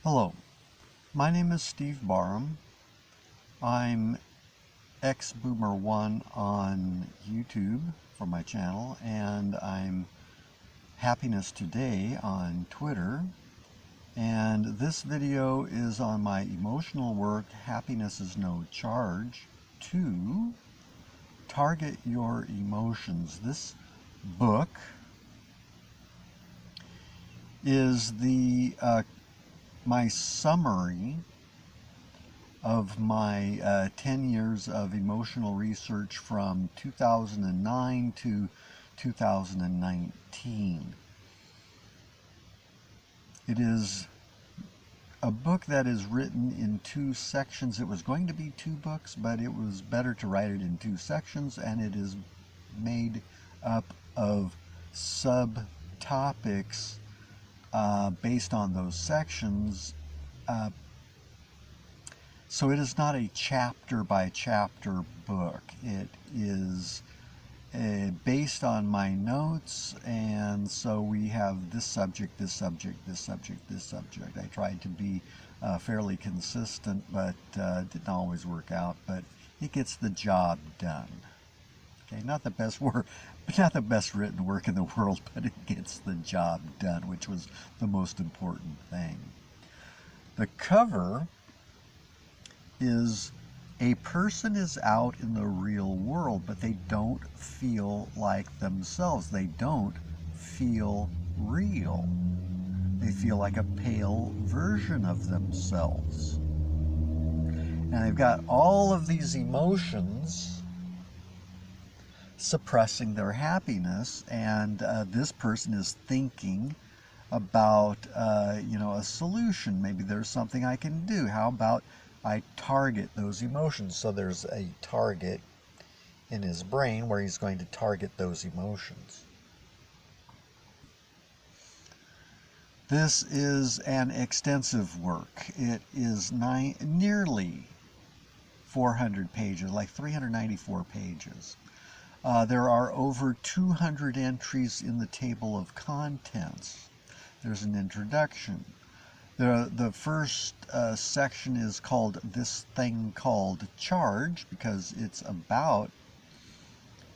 Hello, my name is Steve Barham. I'm xBoomer1 on YouTube for my channel, and I'm Happiness Today on Twitter. And this video is on my emotional work, Happiness is No Charge, to Target Your Emotions. This book is my summary of my 10 years of emotional research from 2009 to 2019. It is a book that is written in two sections. It was going to be two books, but it was better to write it in two sections, and it is made up of subtopics based on those sections. So it is not a chapter by chapter book. It is based on my notes, and so we have this subject, this subject, this subject, this subject. I tried to be fairly consistent, but didn't always work out, but it gets the job done. Okay, not the best work, not the best written work in the world, but it gets the job done, which was the most important thing. The cover is a person is out in the real world, but they don't feel like themselves. They don't feel real. They feel like a pale version of themselves. And they've got all of these emotions suppressing their happiness, and this person is thinking about a solution. Maybe there's something I can do. How about I target those emotions? So there's a target in his brain where he's going to target those emotions. This is an extensive work. It is nearly 400 pages, like 394 pages. There are over 200 entries in the table of contents. There's an introduction. The first section is called This Thing Called Charge, because it's about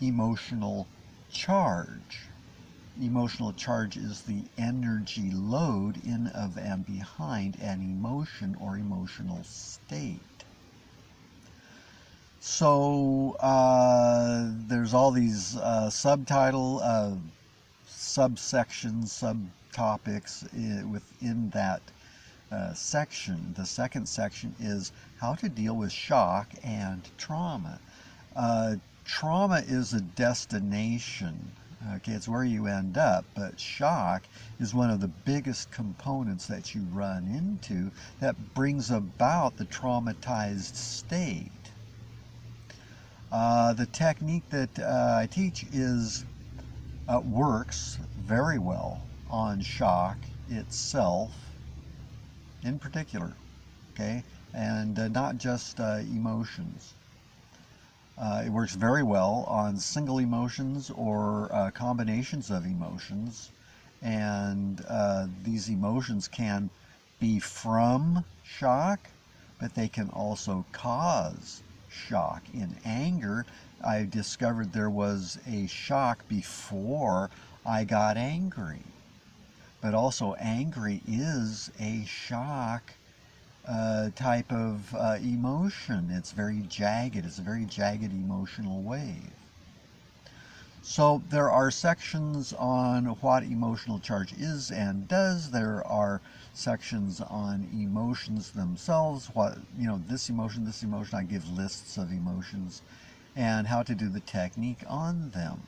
emotional charge. Emotional charge is the energy load in, of, and behind an emotion or emotional state. So there's all these subsections, subtopics within that section. The second section is how to deal with shock and trauma. Trauma is a destination. Okay, it's where you end up, but shock is one of the biggest components that you run into that brings about the traumatized state. The technique that I teach works very well on shock itself in particular, okay, and not just emotions. It works very well on single emotions or combinations of emotions, and these emotions can be from shock, but they can also cause shock. In anger, I discovered there was a shock before I got angry. But also angry is a shock type of emotion. It's very jagged. It's a very jagged emotional wave. So there are sections on what emotional charge is and does. There are sections on emotions themselves. What, this emotion, I give lists of emotions and how to do the technique on them.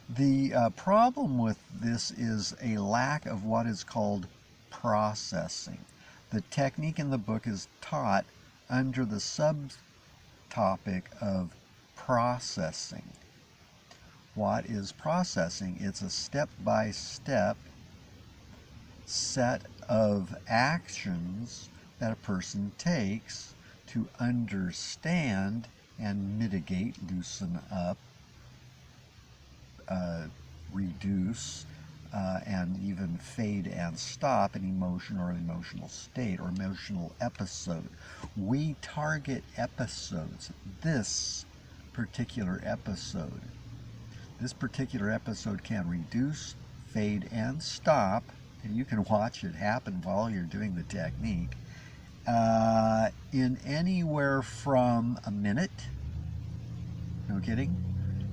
The problem with this is a lack of what is called processing. The technique in the book is taught under the subtopic of processing. What is processing? It's a step-by-step set of actions that a person takes to understand and mitigate, loosen up, reduce and even fade and stop an emotion or an emotional state or emotional episode. We target episodes. This particular episode can reduce, fade, and stop, and you can watch it happen while you're doing the technique, in anywhere from a minute, no kidding,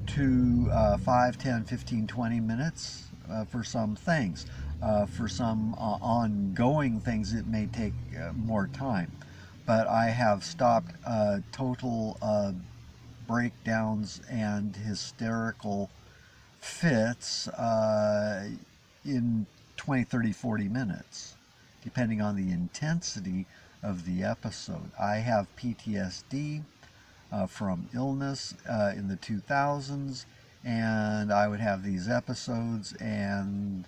to 5, 10, 15, 20 minutes for some things. For some ongoing things, it may take more time. But I have stopped total breakdowns and hysterical fits in 20, 30, 40 minutes, depending on the intensity of the episode. I have PTSD from illness in the 2000s, and I would have these episodes, and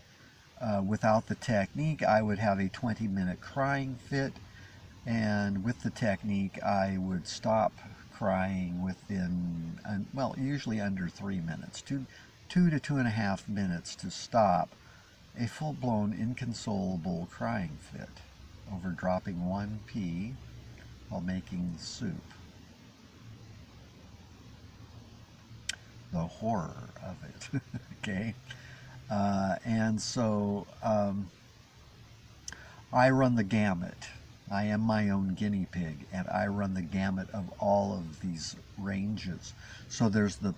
without the technique I would have a 20-minute crying fit, and with the technique I would stop crying within, well, usually under 3 minutes, 2 to 2.5 minutes to stop a full-blown inconsolable crying fit over dropping 1 pea while making soup. The horror of it. Okay, and so I run the gamut. I am my own guinea pig, and I run the gamut of all of these ranges. So there's the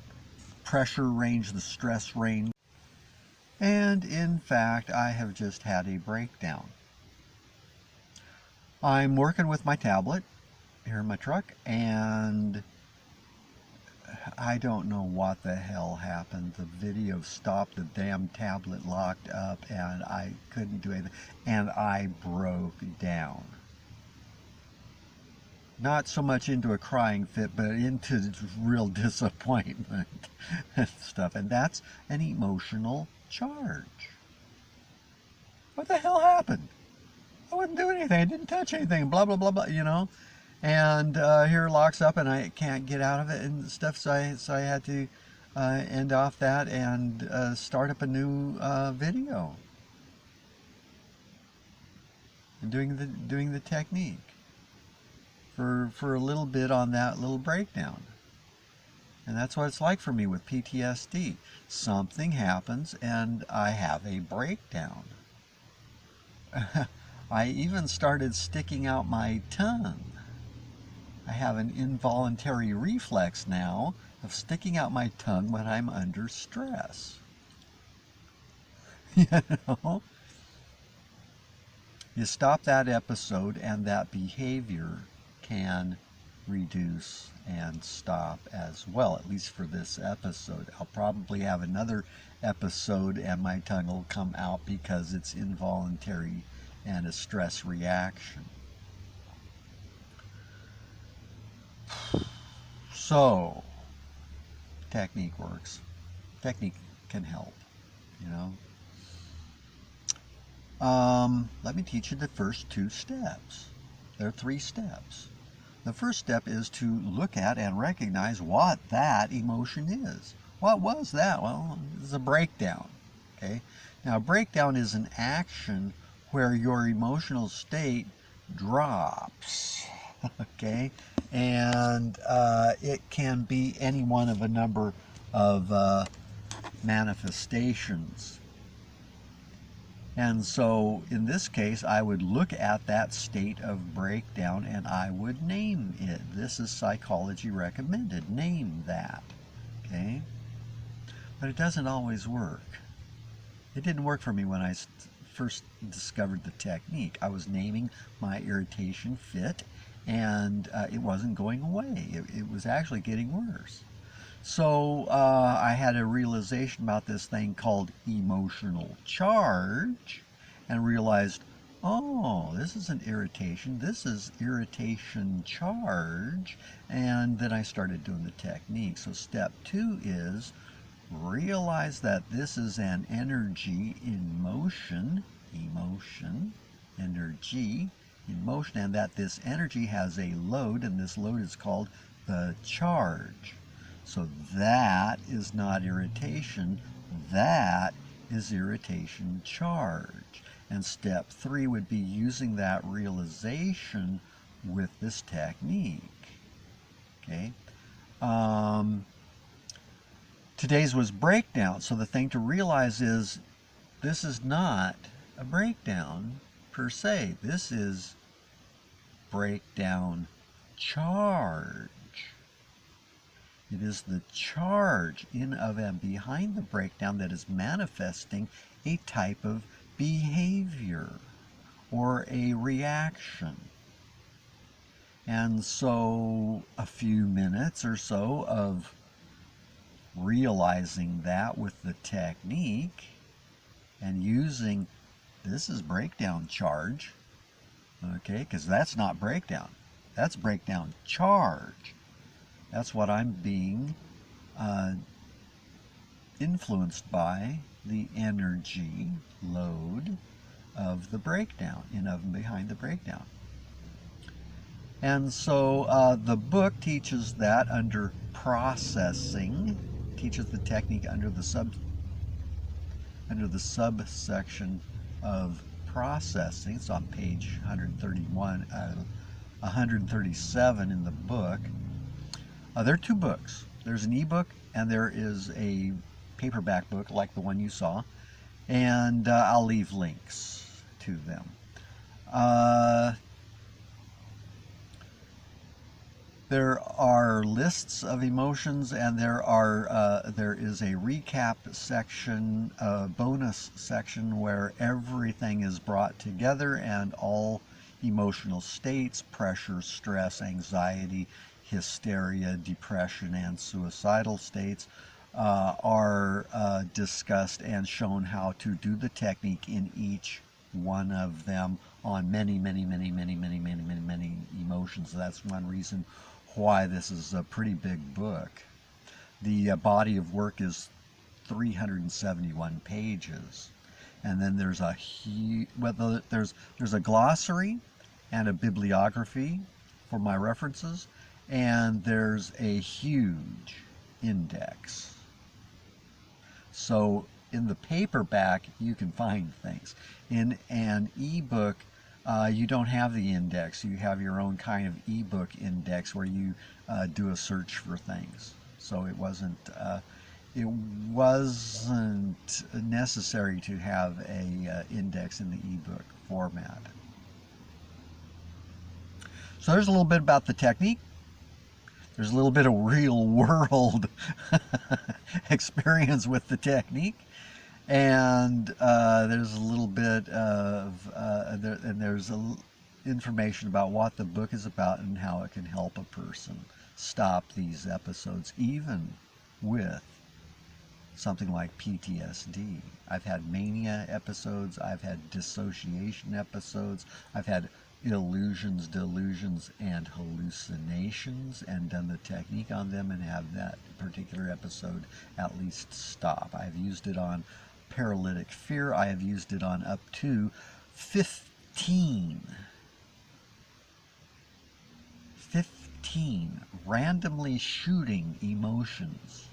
pressure range, the stress range, and in fact I have just had a breakdown. I'm working with my tablet here in my truck, and I don't know what the hell happened. The video stopped, the damn tablet locked up, and I couldn't do anything, and I broke down. Not so much into a crying fit, but into real disappointment and stuff, and that's an emotional charge. What the hell happened? I wouldn't do anything, I didn't touch anything, blah, blah, blah, blah, you know? And here it locks up and I can't get out of it and stuff, so I had to end off that and start up a new video and doing the technique for a little bit on that little breakdown. And that's what it's like for me with PTSD. Something happens and I have a breakdown. I even started sticking out my tongue. I have an involuntary reflex now of sticking out my tongue when I'm under stress. You know? You stop that episode and that behavior can reduce and stop as well, at least for this episode. I'll probably have another episode and my tongue will come out because it's involuntary and a stress reaction. So, technique works. Technique can help, you know. Let me teach you the first 2 steps. There are 3 steps. The first step is to look at and recognize what that emotion is. What was that? Well, it's a breakdown. Okay. Now, a breakdown is an action where your emotional state drops. Okay, and it can be any one of a number of manifestations. And so in this case I would look at that state of breakdown and I would name it. This is psychology recommended. Name that. Okay, but it doesn't always work. It didn't work for me when I first discovered the technique. I was naming my irritation fit, and it wasn't going away. It was actually getting worse. So I had a realization about this thing called emotional charge, and realized, oh, this isn't irritation, this is irritation charge. And then I started doing the technique. So step 2 is realize that this is an energy in motion, emotion, energy in motion, and that this energy has a load, and this load is called the charge. So that is not irritation, that is irritation charge. And step 3 would be using that realization with this technique. Okay. Today's was breakdown. So the thing to realize is this is not a breakdown per se. This is breakdown charge. It is the charge in of and behind the breakdown that is manifesting a type of behavior or a reaction. And so a few minutes or so of realizing that with the technique and using this is breakdown charge, okay, because that's not breakdown, that's breakdown charge. That's what I'm being influenced by, the energy load of the breakdown, in of and behind the breakdown. And so the book teaches that under processing, teaches the technique under the subsection of processing. It's on page 137 in the book. There are two books. There's an ebook and there is a paperback book like the one you saw, and I'll leave links to them. There are lists of emotions, and there is a recap section, a bonus section where everything is brought together and all emotional states, pressure, stress, anxiety, hysteria, depression, and suicidal states are discussed and shown how to do the technique in each one of them on many emotions. That's one reason why this is a pretty big book. The body of work is 371 pages, and then there's a there's a glossary and a bibliography for my references, and there's a huge index. So in the paperback you can find things. In an ebook you don't have the index. You have your own kind of ebook index where you do a search for things. So it wasn't necessary to have a index in the ebook format. So there's a little bit about the technique. There's a little bit of real world experience with the technique. And there's a little bit of there's information about what the book is about and how it can help a person stop these episodes, even with something like PTSD. I've had mania episodes, I've had dissociation episodes, I've had illusions, delusions, and hallucinations, and done the technique on them and have that particular episode at least stop. I've used it on paralytic fear. I have used it on up to 15 randomly shooting emotions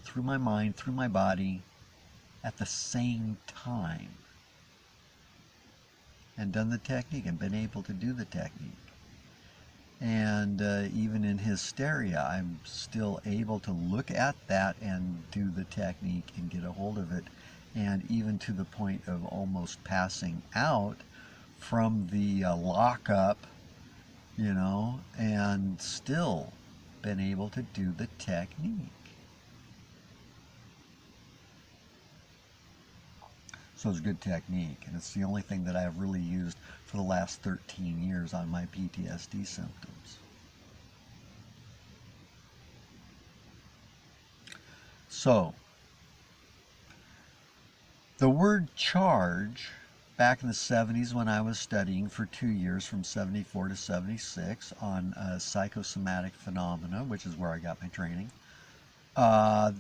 through my mind, through my body at the same time, and done the technique and been able to do the technique. And even in hysteria, I'm still able to look at that and do the technique and get a hold of it, and even to the point of almost passing out from the lockup, you know, and still been able to do the technique. So it's a good technique, and it's the only thing that I've really used for the last 13 years on my PTSD symptoms. So, the word charge, back in the 70s when I was studying for 2 years from 74 to 76 on psychosomatic phenomena, which is where I got my training, the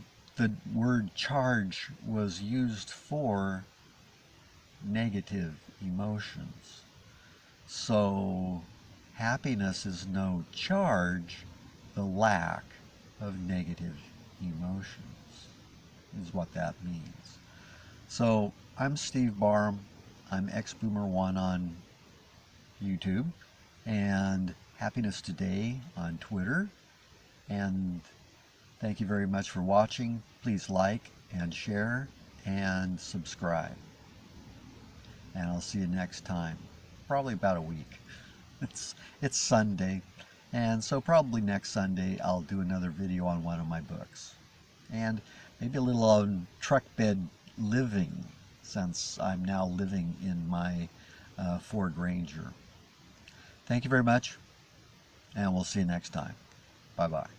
word charge was used for negative emotions. So happiness is no charge, the lack of negative emotions is what that means. So I'm Steve Barham. I'm XBoomer1 on YouTube, and Happiness Today on Twitter. And thank you very much for watching. Please like and share and subscribe. And I'll see you next time. Probably about a week. It's Sunday, and so probably next Sunday I'll do another video on one of my books. And maybe a little on truck bed living, since I'm now living in my Ford Ranger. Thank you very much, and we'll see you next time. Bye-bye.